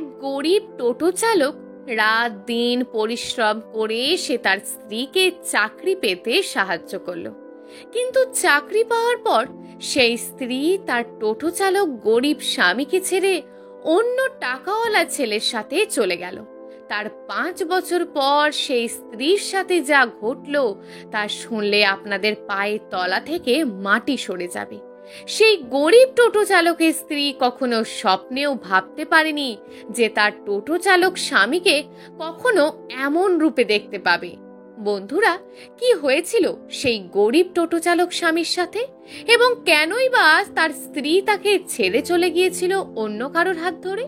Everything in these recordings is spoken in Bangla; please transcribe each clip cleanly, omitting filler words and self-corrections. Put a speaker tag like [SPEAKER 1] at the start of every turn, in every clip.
[SPEAKER 1] এক গরিব টোটো চালক রাত দিন পরিশ্রম করে সে তার স্ত্রীকে চাকরি পেতে সাহায্য করলো, কিন্তু চাকরি পাওয়ার পর সেই স্ত্রী তার টোটো চালক গরিব স্বামীকে ছেড়ে অন্য টাকাওয়ালা ছেলের সাথে চলে গেল। তার 5 বছর পর সেই স্ত্রীর সাথে যা ঘটলো তা শুনলে আপনাদের পায়ের তলা থেকে মাটি সরে যাবে। সেই গরিব টোটো চালকের স্ত্রী কখনো স্বপ্নেও ভাবতে পারেনি যে তার টোটো চালক স্বামীকে কখনো এমন রূপে দেখতে পাবে। বন্ধুরা, কি হয়েছিল সেই গরিব টোটো চালক স্বামীর সাথে, এবং কেনই বা তার স্ত্রী তাকে ছেড়ে চলে গিয়েছিল অন্য কারোর হাত ধরে?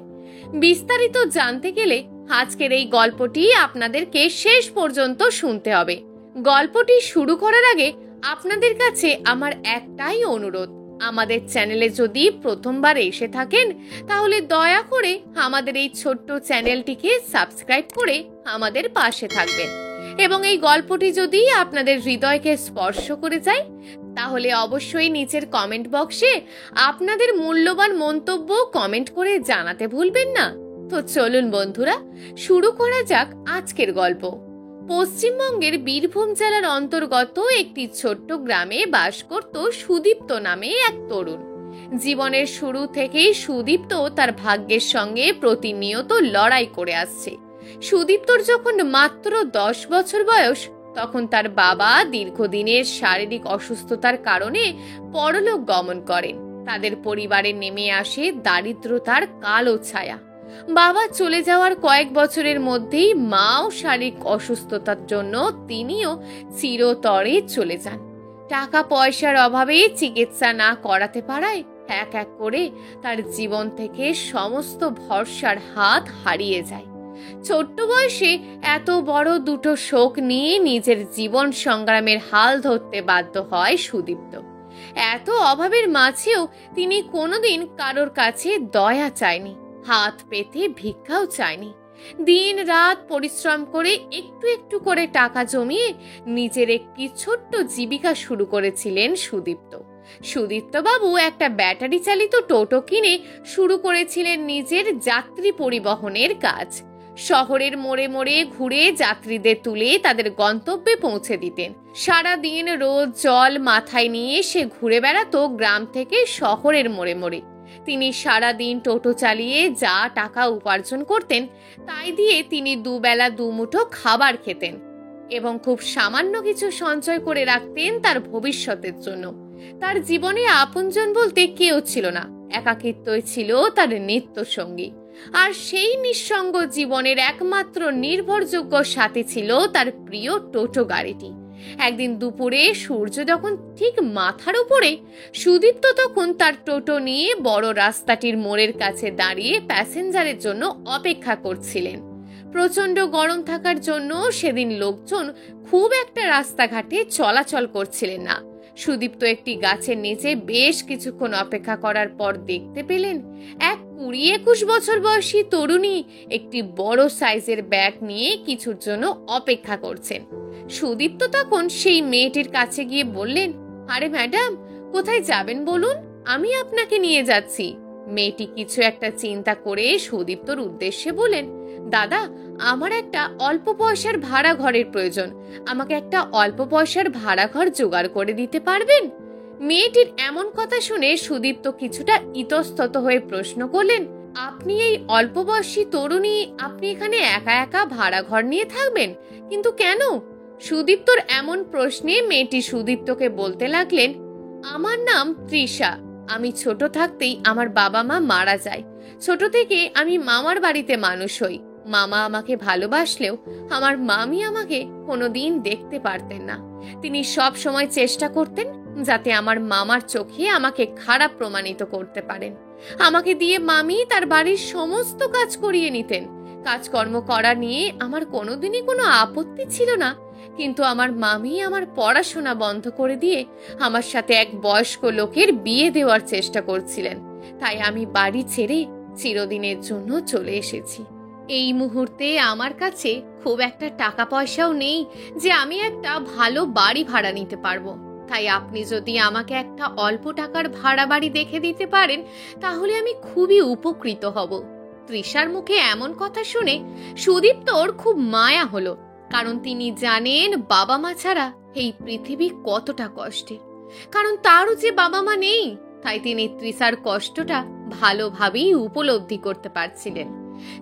[SPEAKER 1] বিস্তারিত জানতে গেলে আজকের এই গল্পটি আপনাদেরকে শেষ পর্যন্ত শুনতে হবে। গল্পটি শুরু করার আগে আপনাদের কাছে আমার একটাই অনুরোধ, আমাদের চ্যানেলে যদি প্রথমবার এসে থাকেন তাহলে দয়া করে আমাদের এই ছোট্ট চ্যানেলটিকে সাবস্ক্রাইব করে আমাদের পাশে থাকবেন, এবং এই গল্পটি যদি আপনাদের হৃদয়কে স্পর্শ করে যায় তাহলে অবশ্যই নিচের কমেন্ট বক্সে আপনাদের মূল্যবান মন্তব্য কমেন্ট করে জানাতে ভুলবেন না। তো চলুন বন্ধুরা, শুরু করা যাক আজকের গল্প। পশ্চিমবঙ্গের বীরভূম জেলার অন্তর্গত একটি ছোট্ট গ্রামে বাস করত সুদীপ্ত নামে এক তরুণ। জীবনের শুরু থেকেই সুদীপ্ত তার ভাগ্যের সঙ্গে প্রতিনিয়ত লড়াই করে আসছে। সুদীপ্তর যখন মাত্র 10 বছর বয়স, তখন তার বাবা দীর্ঘদিনের শারীরিক অসুস্থতার কারণে পরলোক গমন করেন। তাদের পরিবারে নেমে আসে দারিদ্রতার কালো ছায়া। বাবা চলে যাওয়ার কয়েক বছরের মধ্যেই মাও শারীরিক অসুস্থতার জন্য তিনিও চিরতরে চলে যান। টাকা পয়সার অভাবে চিকিৎসা না করাতে পারায় এক এক করে তার জীবন থেকে সমস্ত ভরসার হাত হারিয়ে যায়। ছোট্ট বয়সে এত বড় দুটো শোক নিয়ে নিজের জীবন সংগ্রামের হাল ধরতে বাধ্য হয় সুদীপ্ত। এত অভাবের মাঝেও তিনি কোনোদিন কারোর কাছে দয়া চায়নি, হাত পেতে ভিক্ষাও চায়নি। দিন রাত পরিশ্রম করে একটু একটু করে টাকা জমিয়ে নিজের একটি ছোট্ট জীবিকা শুরু করেছিলেন সুদীপ্ত। সুদীপ্ত বাবু একটা ব্যাটারি চালিত টোটো কিনে শুরু করেছিলেন নিজের যাত্রী পরিবহনের কাজ। শহরের মোড়ে মোড়ে ঘুরে যাত্রীদের তুলে তাদের গন্তব্যে পৌঁছে দিতেন। সারা দিন রোদ জল মাথায় নিয়ে সে ঘুরে বেড়াতো গ্রাম থেকে শহরের মোড়ে মোড়ে। তিনি সারা দিন টোটো চালিয়ে যা টাকা উপার্জন করতেন তাই দিয়ে তিনি দুবেলা দুমুঠো খাবার খেতেন এবং খুব সামান্য কিছু সঞ্চয় করে রাখতেন তার ভবিষ্যতের জন্য। তার জীবনে আপনজন বলতে কেউ ছিল না, একাকিত্বই ছিল তার নিত্য সঙ্গী। আর সেই নিঃসঙ্গ জীবনের একমাত্র নির্ভরযোগ্য সাথী ছিল তার প্রিয় টোটো গাড়িটি। একদিন দুপুরে সূর্য যখন ঠিক মাথার উপরে, সুদীপ্ত তখন তার টোটো নিয়ে বড় রাস্তাটির মোড়ের কাছে দাঁড়িয়ে প্যাসেঞ্জারের জন্য অপেক্ষা করছিলেন। প্রচন্ড গরম থাকার জন্য সেদিন লোকজন খুব একটা রাস্তাঘাটে চলাচল করছিলেন না। সুদীপ্ত একটি গাছের নিচে বেশ কিছুক্ষণ অপেক্ষা করার পর দেখতে পেলেন এক 20-21 বছর বয়সী তরুণী একটি বড় সাইজের ব্যাগ নিয়ে কিছুর জন্য অপেক্ষা করছেন। সুদীপ্ত তখন সেই মেয়েটির কাছে গিয়ে বললেন, আরে ম্যাডাম, কোথায় যাবেন বলুন, আমি আপনাকে নিয়ে যাচ্ছি। মেয়েটি কিছু একটা চিন্তা করে সুদীপ্তর উদ্দেশ্যে বলেন, দাদা, আমার একটা অল্প পয়সার ভাড়া ঘরের প্রয়োজন, আমাকে একটা অল্প পয়সার ভাড়া ঘর জোগাড় করে দিতে পারবেন? মেয়েটির এমন কথা শুনে সুদীপ্ত কিছুটা ইতস্তত হয়ে প্রশ্ন করলেন, আপনি এই অল্প বয়সী তরুণী, আপনি এখানে একা একা ভাড়া ঘর নিয়ে থাকবেন, কিন্তু কেন? সুদীপ্তর এমন প্রশ্নে মেয়েটি সুদীপ্তকে বলতে লাগলেন, আমার নাম তৃষা, আমি ছোট থাকতেই আমার বাবা মা মারা যায়। ছোট থেকে আমি মামার বাড়িতে মানুষ হই। মামা আমাকে ভালোবাসলেও আমার মামি আমাকে কোনোদিন দেখতে পারতেন না। তিনি সব সময় চেষ্টা করতেন যাতে আমার মামার চোখে আমাকে খারাপ প্রমাণিত করতে পারেন। আমাকে দিয়ে মামি তার বাড়ির সমস্ত কাজ করিয়ে নিতেন। কাজকর্ম করা নিয়ে আমার কোনোদিনই কোনো আপত্তি ছিল না, কিন্তু আমার মামি আমার পড়াশোনা বন্ধ করে দিয়ে আমার সাথে এক বয়স্ক লোকের বিয়ে দেওয়ার চেষ্টা করছিলেন। তাই আমি বাড়ি ছেড়ে চিরদিনের জন্য চলে এসেছি। এই মুহূর্তে আমার কাছে খুব একটা টাকা পয়সাও নেই যে আমি একটা ভালো বাড়ি ভাড়া নিতে পারবো। তাই আপনি যদি আমাকে একটা অল্প টাকার ভাড়া বাড়ি দেখে দিতে পারেন তাহলে আমি খুবই উপকৃত হব। তৃষার মুখে এমন কথা শুনে সুদীপ্তর খুব মায়া হলো, কারণ তিনি জানেন বাবা মা ছাড়া এই পৃথিবী কতটা কষ্টের। কারণ তারও যে বাবা মা নেই, তাই তিনি তৃষার কষ্টটা ভালোভাবেই উপলব্ধি করতে পারছিলেন।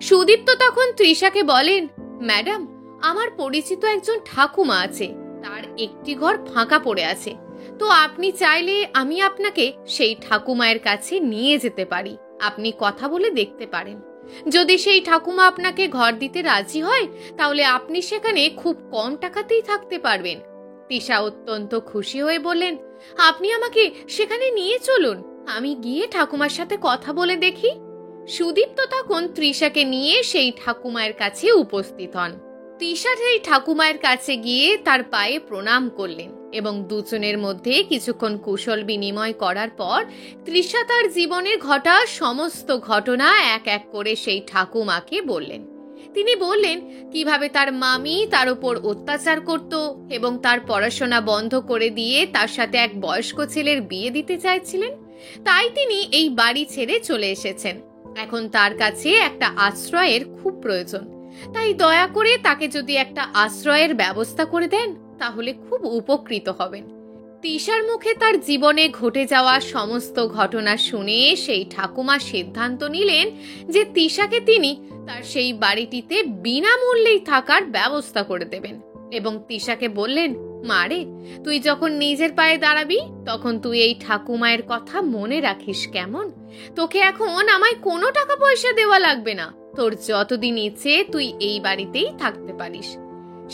[SPEAKER 1] সুদীপ্ত তখন তৃষাকে বলেন, ম্যাডাম, আমার পরিচিত একজন ঠাকুমা আছে, তার একটি ঘর ফাঁকা পড়ে আছে, তো আপনি চাইলে আমি আপনাকে সেই ঠাকুমায়ের কাছে নিয়ে যেতে পারি, আপনি কথা বলে দেখতে পারেন। যদি সেই ঠাকুমা আপনাকে ঘর দিতে রাজি হয়, তাহলে আপনি সেখানে খুব কম টাকাতেই থাকতে পারবেন। তৃষা অত্যন্ত খুশি হয়ে বললেন, আপনি আমাকে সেখানে নিয়ে চলুন, আমি গিয়ে ঠাকুমার সাথে কথা বলে দেখি। সুদীপ্ত তখন তৃষাকে নিয়ে সেই ঠাকুমায়ের কাছে উপস্থিত হন। তৃষা সেই ঠাকুমায়ের কাছে গিয়ে তার পায়ে প্রণাম করলেন এবং দুজনের মধ্যে কিছুক্ষণ কুশল বিনিময় করার পর তৃষা তার জীবনের ঘটা সমস্ত ঘটনা এক এক করে সেই ঠাকুমাকে বললেন। তিনি বললেন কিভাবে তার মামি তার উপর অত্যাচার করত এবং তার পড়াশোনা বন্ধ করে দিয়ে তার সাথে এক বয়স্ক ছেলের বিয়ে দিতে চাইছিলেন। তাই তিনি এই বাড়ি ছেড়ে চলে এসেছেন। এখন তার কাছে একটা আশ্রয়ের খুব প্রয়োজন, তাই দয়া করে তাকে যদি একটা আশ্রয়ের ব্যবস্থা করে দেন তাহলে খুব উপকৃত হবেন। তৃষার মুখে তার জীবনে ঘটে যাওয়া সমস্ত ঘটনা শুনে সেই ঠাকুমা সিদ্ধান্ত নিলেন যে তৃষাকে তিনি তার সেই বাড়িটিতে বিনামূল্যেই থাকার ব্যবস্থা করে দেবেন এবং তৃষাকে বললেন, মারে, তুই যখন নিজের পায়ে দাঁড়াবি তখন তুই এই ঠাকুমায়ের কথা মনে রাখিস কেমন? তোকে এখন আমায় কোনো টাকা পয়সা দেওয়া লাগবে না, তোর যতদিন ইচ্ছে তুই এই বাড়িতেই থাকতে পারিস।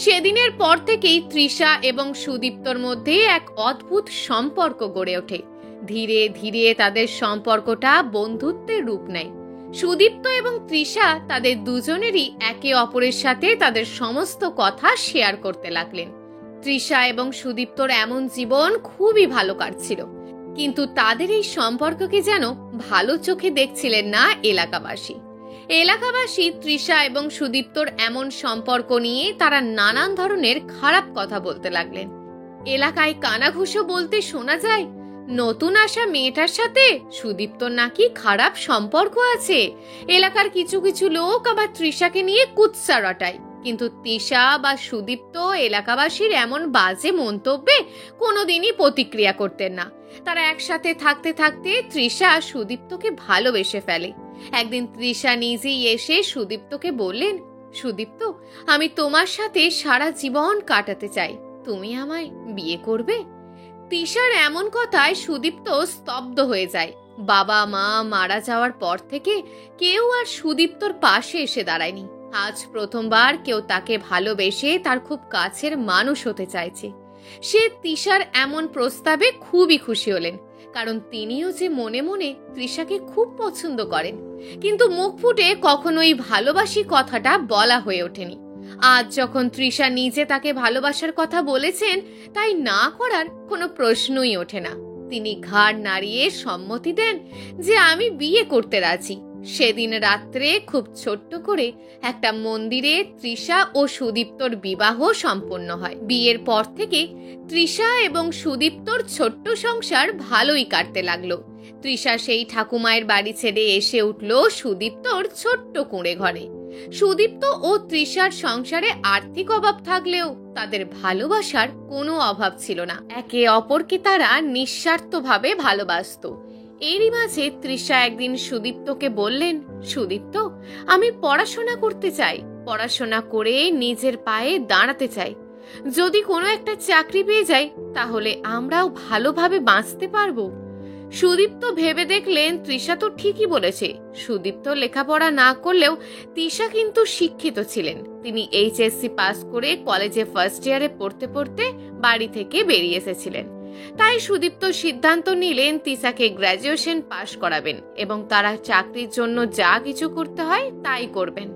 [SPEAKER 1] সেদিনের পর থেকেই তৃষা এবং সুদীপ্তর মধ্যে এক অদ্ভুত সম্পর্ক গড়ে ওঠে। ধীরে ধীরে তাদের সম্পর্কটা বন্ধুত্বের রূপ নেয়। সুদীপ্ত এবং তৃষা তাদের দুজনেরই একে অপরের সাথে তাদের সমস্ত কথা শেয়ার করতে লাগলেন। তৃষা এবং সুদীপ্তর এমন জীবন খুবই ভালো কাটছিল, কিন্তু তাদের এই সম্পর্ককে যেন ভালো চোখে দেখছিলেন না এলাকাবাসী। এলাকাবাসী তৃষা এবং সুদীপ্তর এমন সম্পর্ক নিয়ে তারা নানান ধরনের খারাপ কথা বলতে লাগলেন। এলাকায় কানাঘুষো বলতে শোনা যায়, নতুন আসা মেয়েটার সাথে সুদীপ্তর নাকি খারাপ সম্পর্ক আছে। এলাকার কিছু কিছু লোক আবার তৃষাকে নিয়ে কুৎসা রটায়, কিন্তু তৃষা বা সুদীপ্ত এলাকাবাসীর এমন বাজে মন্তব্যে কোনোদিনই প্রতিক্রিয়া করতেন না। তারা একসাথে থাকতে থাকতে তৃষা সুদীপ্তকে ভালোবেসে ফেলে। একদিন তৃষা নিজেই এসে সুদীপ্তকে বললেন, সুদীপ্ত, আমি তোমার সাথে সারা জীবন কাটাতে চাই, তুমি আমায় বিয়ে করবে? তৃষার এমন কথায় সুদীপ্ত স্তব্ধ হয়ে যায়। বাবা মা মারা যাওয়ার পর থেকে কেউ আর সুদীপ্তর পাশে এসে দাঁড়ায়নি। আজ প্রথমবার কেউ তাকে ভালোবেসে তার খুব কাছের মানুষ হতে চাইছে। সে তৃষার এমন প্রস্তাবে খুবই খুশি হলেন, কারণ তিনিও যে মনে মনে তৃষাকে খুব পছন্দ করেন, কিন্তু মুখ ফুটে কখনোই ভালোবাসি কথাটা বলা হয়ে ওঠেনি। আজ যখন তৃষা নিজে তাকে ভালোবাসার কথা বলেছেন, তাই না করার কোনো প্রশ্নই ওঠে না। তিনি ঘাড় নাড়িয়ে সম্মতি দেন যে আমি বিয়ে করতে রাজি। সেদিন রাত্রে খুব ছোট্ট করে একটা মন্দিরে তৃষা ও সুদীপ্তর বিবাহ সম্পন্ন হয়। বিয়ের পর থেকে তৃষা এবং সুদীপ্তর ছোট্ট সংসার ভালোই কাটতে লাগলো। তৃষা সেই ঠাকুমায়ের বাড়ি ছেড়ে এসে উঠল সুদীপ্তর ছোট্ট কুঁড়ে ঘরে। সুদীপ্ত ও তৃষার সংসারে আর্থিক অভাব থাকলেও তাদের ভালোবাসার কোনো অভাব ছিল না। একে অপরকে তারা নিঃস্বার্থভাবে ভালোবাসত। এরই মাঝে তৃষা একদিন সুদীপ্তকে বললেন, সুদীপ্ত, আমি পড়াশোনা করতে চাই, পড়াশোনা করে নিজের পায়ে দাঁড়াতে চাই। যদি কোনো একটা চাকরি পেয়ে যাই তাহলে আমরাও ভালোভাবে বাঁচতে পারবো। সুদীপ্ত ভেবে দেখলেন তৃষা তো ঠিকই বলেছে। সুদীপ্ত লেখাপড়া না করলেও তৃষা কিন্তু শিক্ষিত ছিলেন। তিনি এইচএসসি পাস করে কলেজে ফার্স্ট ইয়ারে পড়তে পড়তে বাড়ি থেকে বেরিয়ে এসেছিলেন। তাই সুদীপ্ত সিদ্ধান্ত নিলেন তৃষাকে গ্র্যাজুয়েশন পাশ করাবেন এবং তারা চাকরির জন্য যা কিছু করতে হয় তাই করবেন।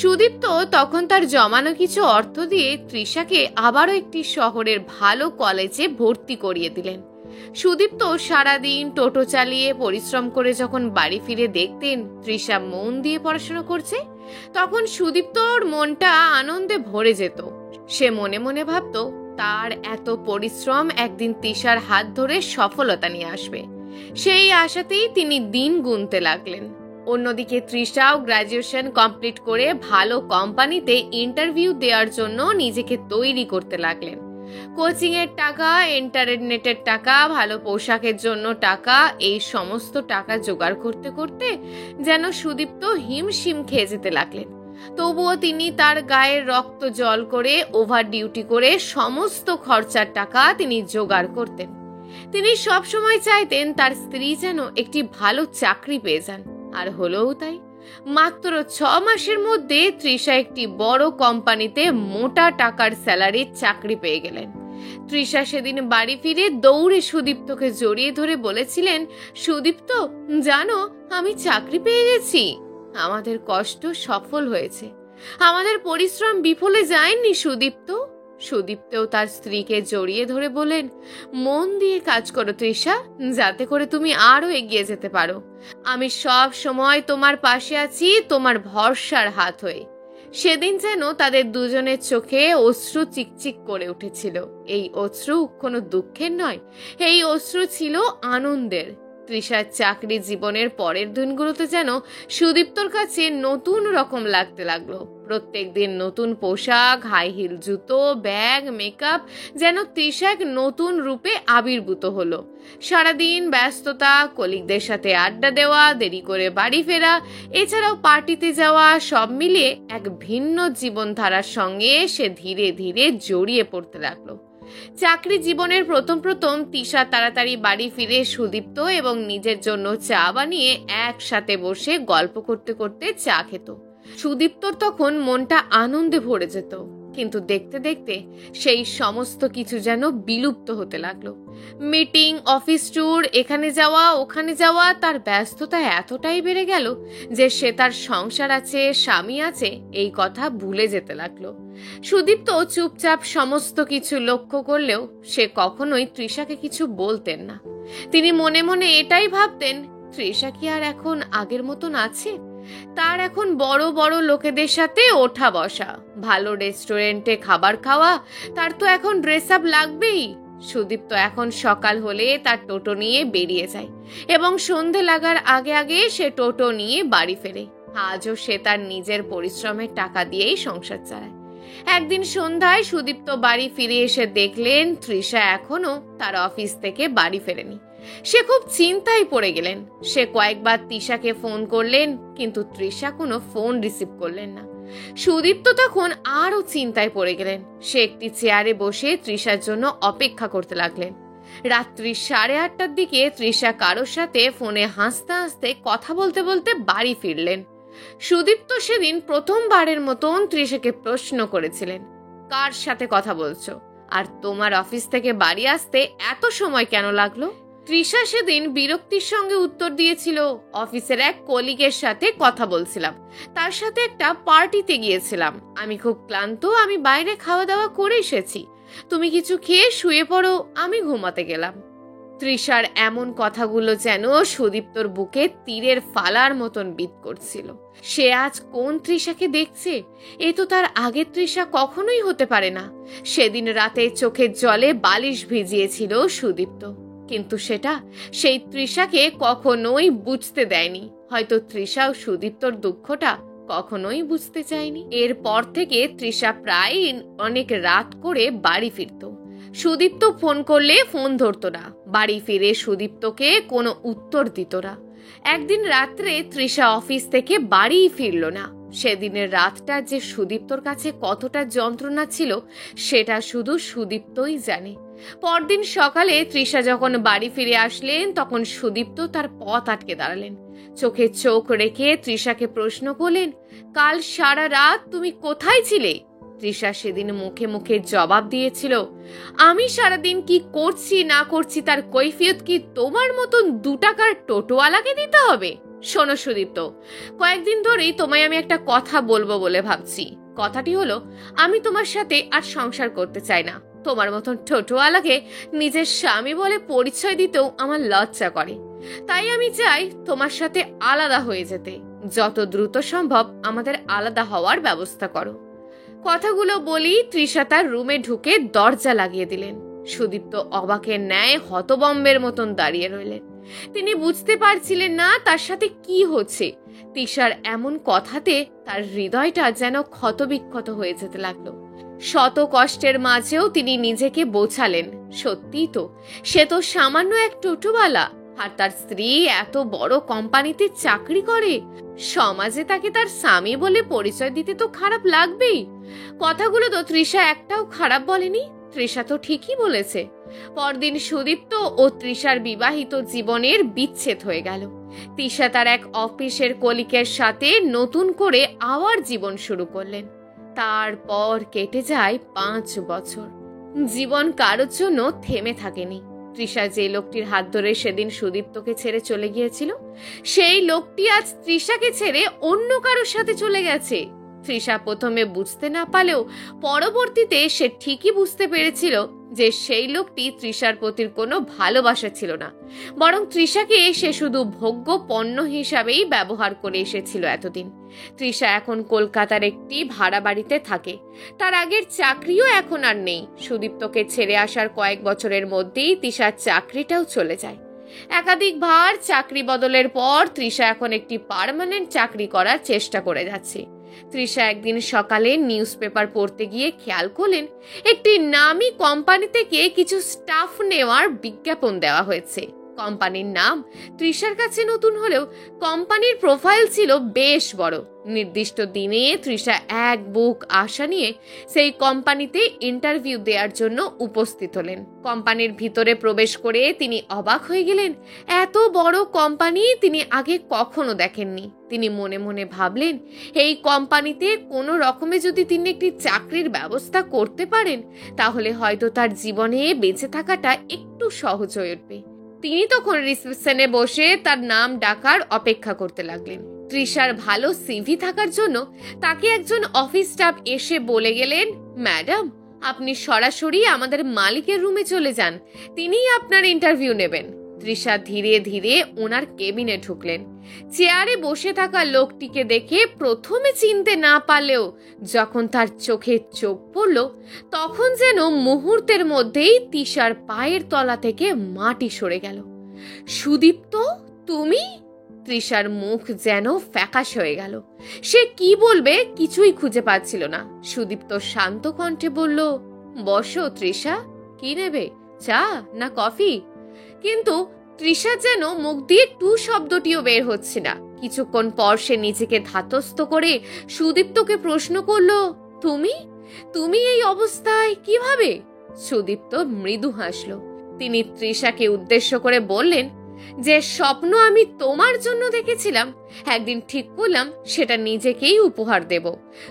[SPEAKER 1] সুদীপ্ত তখন তার জমানো কিছু অর্থ দিয়ে তৃষাকে আবারও একটি শহরের ভালো কলেজে ভর্তি করিয়ে দিলেন। সুদীপ্ত সারাদিন টোটো চালিয়ে পরিশ্রম করে যখন বাড়ি ফিরে দেখতেন তৃষা মন দিয়ে পড়াশোনা করছে, তখন সুদীপ্তর মনটা আনন্দে ভরে যেত। সে মনে মনে ভাবত তার এত পরিশ্রম একদিন তৃষার হাত ধরে সফলতা নিয়ে আসবে। সেই আশাতেই তিনি দিন গুনতে লাগলেন। অন্যদিকে তৃষাও গ্র্যাজুয়েশন কমপ্লিট করে ভালো কোম্পানিতে ইন্টারভিউ দেওয়ার জন্য নিজেকে তৈরি করতে লাগলেন। কোচিং এর টাকা, ইন্টারনেটের টাকা, ভালো পোশাকের জন্য টাকা, এই সমস্ত টাকা জোগাড় করতে করতে যেন সুদীপ্ত হিমশিম খেয়ে যেতে লাগলেন। তবুও তিনি তার গায়ের রক্ত জল করে ওভার ডিউটি করে সমস্ত খরচার টাকা তিনি জোগাড় করতেন। তিনি সব সময় চাইতেন তার স্ত্রী যেন একটি ভালো চাকরি পেয়ে যান, আর হলোও তাই। মাত্র 6 মাসের মধ্যে তৃষা একটি বড় কোম্পানিতে মোটা টাকার স্যালারির চাকরি পেয়ে গেলেন। তৃষা সেদিন বাড়ি ফিরে দৌড়ে সুদীপ্তকে জড়িয়ে ধরে বলেছিলেন, সুদীপ্ত জানো, আমি চাকরি পেয়ে গেছি। আমাদের কষ্ট সফল হয়েছে, আমাদের পরিশ্রম বিফলে যায়নি সুদীপ্ত। সুদীপ্তও তার স্ত্রীকে জড়িয়ে ধরে বলেন, মন দিয়ে কাজ করো তৃষা, যাতে করে তুমি আরো এগিয়ে যেতে পারো। আমি সব সময় তোমার পাশে আছি, তোমার ভরসার হাত হয়ে। সেদিন যেন তাদের দুজনের চোখে অশ্রু চিকচিক করে উঠেছিল। এই অশ্রু কোনো দুঃখের নয়, এই অশ্রু ছিল আনন্দের। তৃষার চাকরি জীবনের পরের দিনগুলোতে যেন সুদীপ্তর কাছে নতুন রকম লাগতে লাগলো। প্রত্যেক দিন নতুন পোশাক, হাই হিল জুতো, ব্যাগ, মেকআপ, যেন তৃষা এক নতুন রূপে আবির্ভূত হলো। সারাদিন ব্যস্ততা, কলিগদের সাথে আড্ডা দেওয়া, দেরি করে বাড়ি ফেরা, এছাড়াও পার্টিতে যাওয়া, সব মিলিয়ে এক ভিন্ন জীবনধারার সঙ্গে সে ধীরে ধীরে জড়িয়ে পড়তে লাগলো। চাকরি জীবনের প্রথম তৃষা তাড়াতাড়ি বাড়ি ফিরে সুদীপ্ত এবং নিজের জন্য চা বানিয়ে একসাথে বসে গল্প করতে করতে চা খেত। সুদীপ্তর তখন মনটা আনন্দে ভরে যেত, কিন্তু দেখতে দেখতে সেই সমস্ত কিছু যেন বিলুপ্ত হতে লাগলো। মিটিং, অফিস ট্যুর, এখানে যাওয়া ওখানে যাওয়া, তার ব্যস্ততা এতটাই বেড়ে গেল যে সে তার সংসার আছে, স্বামী আছে, এই কথা ভুলে যেতে লাগলো। সুদীপ্ত চুপচাপ সমস্ত কিছু লক্ষ্য করলেও সে কখনোই তৃষাকে কিছু বলতেন না। তিনি মনে মনে এটাই ভাবতেন, তৃষা কি আর এখন আগের মতন আছে? তার এখন বড় বড় লোকেদের সাথে ওঠা বসা, ভালো রেস্টুরেন্টে খাবার খাওয়া, তার তো এখন ড্রেস আপ লাগবেই। সুদীপ্ত এখন সকাল হলে তার টোটো নিয়ে বেরিয়ে যায় এবং সন্ধে লাগার আগে আগে সে টোটো নিয়ে বাড়ি ফেরে। আজও সে তার নিজের পরিশ্রমের টাকা দিয়েই সংসার চালায়। একদিন সন্ধ্যায় সুদীপ্ত বাড়ি ফিরে এসে দেখলেন তৃষা এখনো তার অফিস থেকে বাড়ি ফেরেনি। সে খুব চিন্তায় পড়ে গেলেন। সে কয়েকবার তৃষাকে ফোন করলেন, কিন্তু তৃষা কোনো ফোন রিসিভ করলেন না। সুদীপ্ত তখন আরো চিন্তায় পড়ে গেলেন। সে একটি চেয়ারে বসে তৃষার জন্য অপেক্ষা করতে লাগলেন। রাত্রি 8:30টার দিকে তৃষা কারোর সাথে ফোনে হাসতে হাসতে কথা বলতে বলতে বাড়ি ফিরলেন। সুদীপ্ত সেদিন প্রথমবারের মতন তৃষাকে প্রশ্ন করেছিলেন, কার সাথে কথা বলছো, আর তোমার অফিস থেকে বাড়ি আসতে এত সময় কেন লাগলো? তৃষা সেদিন বিরক্তির সঙ্গে উত্তর দিয়েছিল, অফিসের এক কলিগের সাথে কথা বলছিলাম, তার সাথে একটা পার্টিতে গিয়েছিলাম, আমি খুব ক্লান্ত, আমি বাইরে খাওয়া দাওয়া করে এসেছি, তুমি কিছু খেয়ে শুয়ে পড়ো, আমি ঘুমাতে গেলাম। তৃষার এমন কথাগুলো যেন সুদীপ্তর বুকে তীরের ফালার মতন বিদ করছিল। সে আজ কোন তৃষাকে দেখছে? এ তো তার আগের তৃষা কখনোই হতে পারে না। সেদিন রাতে চোখের জলে বালিশ ভিজিয়েছিল সুদীপ্ত, কিন্তু সেটা সেই তৃষাকে কখনোই বুঝতে দেয়নি। হয়তো তৃষাও সুদীপ্তর দুঃখটা কখনোই বুঝতে চায়নি। এরপর থেকে তৃষা প্রায় অনেক রাত করে বাড়ি ফিরত। সুদীপ্ত ফোন করলে ফোন ধরতো না, বাড়ি ফিরে সুদীপ্তকে কোনো উত্তর দিত না। একদিন রাত্রে তৃষা অফিস থেকে বাড়ি ফিরল না। সেদিনের রাতটা যে সুদীপ্তর কাছে কতটা যন্ত্রণা ছিল সেটা শুধু সুদীপ্তই জানে। পরদিন সকালে তৃষা যখন বাড়ি ফিরে আসলেন তখন সুদীপ্ত তার পথ আটকে দাঁড়ালেন। চোখে চোখ রেখে তৃষাকে প্রশ্ন করলেন, কাল সারা রাত তুমি কোথায় ছিলে? তৃষা সেদিন মুখে মুখে জবাব দিয়েছিল, আমি সারাদিন কি করছি না করছি তার কৈফিয়ত কি তোমার মতন 2 টাকার টোটোওয়ালাকে দিতে হবে? শোনো সুদীপ্ত, কয়েকদিন ধরেই তোমায় আমি একটা কথা বলবো বলে ভাবছি। কথাটি হলো, আমি তোমার সাথে আর সংসার করতে চাই না। তোমার মতন টোটোওয়ালাকে নিজের স্বামী বলে পরিচয় দিতেও আমার লজ্জা করে। তাই আমি চাই তোমার সাথে আলাদা হয়ে যেতে। যত দ্রুত সম্ভব আমাদের আলাদা হওয়ার ব্যবস্থা করো। কথাগুলো বলি তৃষা তার রুমে ঢুকে দরজা লাগিয়ে দিলেন। সুদীপ্ত অবাকের ন্যায় হতবম্বের মতন দাঁড়িয়ে রইলেন। তিনি বুঝতে পারছিলেন না তার সাথে কি হচ্ছে। তৃষার এমন কথাতে তার হৃদয়টা যেন ক্ষতবিক্ষত হয়ে যেতে লাগলো। শত কষ্টের মাঝেও তিনি নিজেকে বোঝালেন, সত্যিই তো, সে তো সামান্য এক টোটোওয়ালা, আর তার স্ত্রী এত বড় কোম্পানিতে চাকরি করে। সমাজে তাকে তার স্বামী বলে পরিচয় দিতে তো খারাপ লাগবেই। কথাগুলো তো তৃষা একটাও খারাপ বলেনি। তৃষা তো ঠিকই বলেছে। পরদিন সুদীপ্ত ও তৃষার বিবাহিত জীবনের বিচ্ছেদ হয়ে গেল। তৃষা তার এক অফিসের কলিগের সাথে নতুন করে আবার জীবন শুরু করলেন। তারপর কেটে যায় 5 বছর। জীবন কারোর জন্য থেমে থাকেনি। তৃষা যে লোকটির হাত ধরে সেদিন সুদীপ্তকে ছেড়ে চলে গিয়েছিল, সেই লোকটি আজ তৃষাকে ছেড়ে অন্য কারোর সাথে চলে গেছে। তৃষা প্রথমে বুঝতে না পারলেও পরবর্তীতে সে ঠিকই বুঝতে পেরেছিল যে সেই লোকটি তৃষার প্রতি কোনো ভালোবাসা ছিল না, বরং তৃষাকে সে শুধু ভোগ্য পণ্য হিসাবেই ব্যবহার করে এসেছিল এতদিন। তৃষা এখন কলকাতার একটি ভাড়া বাড়িতে থাকে। তার আগের চাকরিও এখন আর নেই। সুদীপ্তকে ছেড়ে আসার কয়েক বছরের মধ্যেই তৃষার চাকরিটাও চলে যায়। একাধিকবার চাকরি বদলের পর তৃষা এখন একটি পার্মানেন্ট চাকরি করার চেষ্টা করে যাচ্ছে। তৃষা একদিন সকালে নিউজ পেপার পড়তে গিয়ে খেয়াল করলেন একটি নামী কোম্পানি থেকে কিছু স্টাফ নেওয়ার বিজ্ঞাপন দেওয়া হয়েছে। কোম্পানির নাম তৃষার কাছে নতুন হলেও কোম্পানির প্রোফাইল ছিল বেশ বড়। নির্দিষ্ট দিনে তৃষা এক বুক আশা নিয়ে সেই কোম্পানিতে ইন্টারভিউ দেওয়ার জন্য উপস্থিত হলেন। কোম্পানির ভিতরে প্রবেশ করে তিনি অবাক হয়ে গেলেন। এত বড় কোম্পানি তিনি আগে কখনো দেখেননি। তিনি মনে মনে ভাবলেন, এই কোম্পানিতে কোনো রকমে যদি তিনি একটি চাকরির ব্যবস্থা করতে পারেন, তাহলে হয়তো তার জীবনে বেঁচে থাকাটা একটু সহজ হয়ে উঠবে। তিনি তখন রিসেপশনে বসে তার নাম ডাকার অপেক্ষা করতে লাগলেন। তৃষার ভালো সিভি থাকার জন্য তাকে একজন অফিস স্টাফ এসে বলে গেলেন, ম্যাডাম, আপনি সরাসরি আমাদের মালিকের রুমে চলে যান, তিনিই আপনার ইন্টারভিউ নেবেন। তৃষা ধীরে ধীরে ওনার কেবিনে ঢুকলেন। চেয়ারে বসে থাকা লোকটিকে দেখে প্রথমে চিনতে না পারলেও যখন তার চোখে চোখ পড়ল, তখন যেন মুহূর্তের মধ্যেই তৃষার পায়ের তলা থেকে মাটি সরে গেল। সুদীপ্ত, তুমি? তৃষার মুখ যেন ফ্যাকাশ হয়ে গেল। সে কি বলবে কিছুই খুঁজে পাচ্ছিল না। সুদীপ্ত শান্ত কণ্ঠে বলল, বসো তৃষা, কি নেবে, চা না কফি? কিন্তু তৃষা যেন মুখ দিয়ে টু শব্দটিও বের হচ্ছে না। কিছুক্ষণ পর সে নিজেকে ধাতস্থ করে সুদীপ্তকে প্রশ্ন করলো, তুমি তুমি এই অবস্থায় কিভাবে? সুদীপ্ত মৃদু হাসলো। তিনি তৃষাকে উদ্দেশ্য করে বললেন, যে স্বপ্ন আমি তোমার জন্য দেখেছিলাম, একদিন ঠিক করলাম সেটা নিজেকেই উপহার দেব।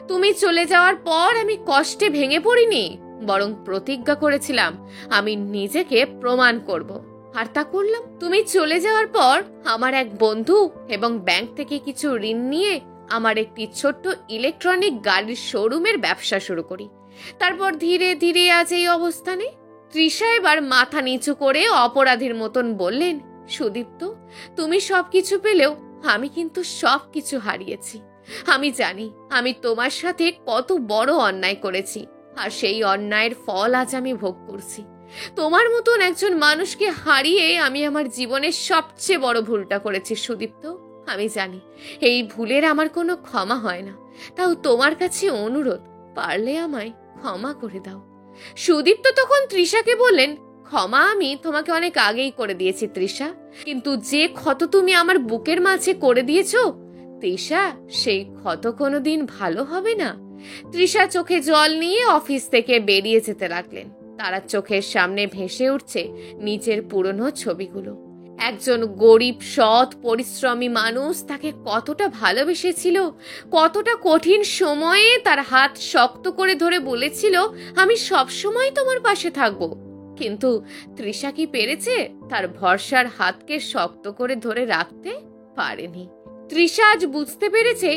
[SPEAKER 1] তুমি চলে যাওয়ার পর আমি কষ্টে ভেঙে পড়িনি, বরং প্রতিজ্ঞা করেছিলাম আমি নিজেকে প্রমাণ করব, আর তা করলাম। তুমি চলে যাওয়ার পর আমার এক বন্ধু এবং ব্যাংক থেকে কিছু ঋণ নিয়ে আমার একটি ছোট্ট ইলেকট্রনিক গাড়ির শোরুমের ব্যবসা শুরু করি। তারপর ধীরে ধীরে আজ এই অবস্থানে। তৃষা এবার মাথা নিচু করে অপরাধীর মতন বললেন, সুদীপ্ত, তুমি সবকিছু পেলেও আমি কিন্তু সবকিছু হারিয়েছি। আমি জানি আমি তোমার সাথে কত বড় অন্যায় করেছি, আর সেই অন্যায়ের ফল আজ আমি ভোগ করছি। তোমার মতন একজন মানুষকে হারিয়ে আমি আমার জীবনের সবচেয়ে বড় ভুলটা করেছি সুদীপ্ত। আমি জানি এই ভুলের আমার কোনো ক্ষমা হয় না, তাও তোমার কাছে অনুরোধ, পারলে আমায় ক্ষমা করে দাও। সুদীপ্ত তখন তৃষাকে বললেন, ক্ষমা আমি তোমাকে অনেক আগেই করে দিয়েছি তৃষা, কিন্তু যে ক্ষত তুমি আমার বুকের মাঝে করে দিয়েছো তৃষা, সেই ক্ষত কোনোদিন ভালো হবে না। তৃষা চোখে জল নিয়ে অফিস থেকে বেরিয়ে যেতে লাগলেন। তারা চোখের সামনে ভেসে উঠছে নিজের পুরনো ছবিগুলো। একজন গরিব, সৎ, পরিশ্রমী মানুষ তাকে কতটা ভালোবেসেছিল, কতটা কঠিন সময়ে তার হাত শক্ত করে ধরে বলেছিল, আমি সবসময় তোমার পাশে থাকবো। কিন্তু তৃষা কি পেরেছে তার ভরসার হাতকে শক্ত করে ধরে রাখতে? পারেনি। তৃষা আজ বুঝতে পেরেছে,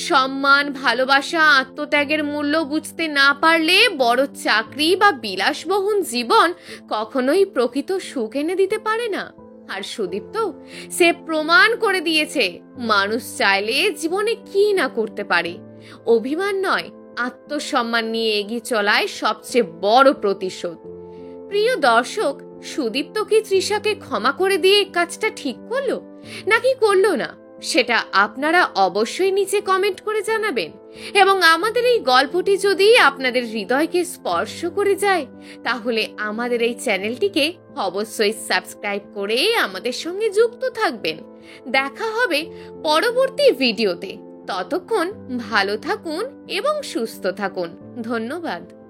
[SPEAKER 1] সম্মান, ভালোবাসা, আত্মত্যাগের মূল্য বুঝতে না পারলে বড় চাকরি বা বিলাসবহুল জীবন কখনোই প্রকৃত সুখ এনে দিতে পারে না। আর সুদীপ্ত, সে প্রমাণ করে দিয়েছে মানুষ চাইলে জীবনে কি না করতে পারে। অভিমান নয়, আত্মসম্মান নিয়ে এগিয়ে চলায় সবচেয়ে বড় প্রতিশোধ। প্রিয় দর্শক, সুদীপ্ত কি তৃষাকে ক্ষমা করে দিয়ে কাজটা ঠিক করলো নাকি করলো না, সেটা আপনারা অবশ্যই নিচে কমেন্ট করে জানাবেন। এবং আমাদের এই গল্পটি যদি আপনাদের হৃদয়কে স্পর্শ করে যায়, তাহলে আমাদের এই চ্যানেলটিকে অবশ্যই সাবস্ক্রাইব করে আমাদের সঙ্গে যুক্ত থাকবেন। দেখা হবে পরবর্তী ভিডিওতে। ততক্ষণ ভালো থাকুন এবং সুস্থ থাকুন। ধন্যবাদ।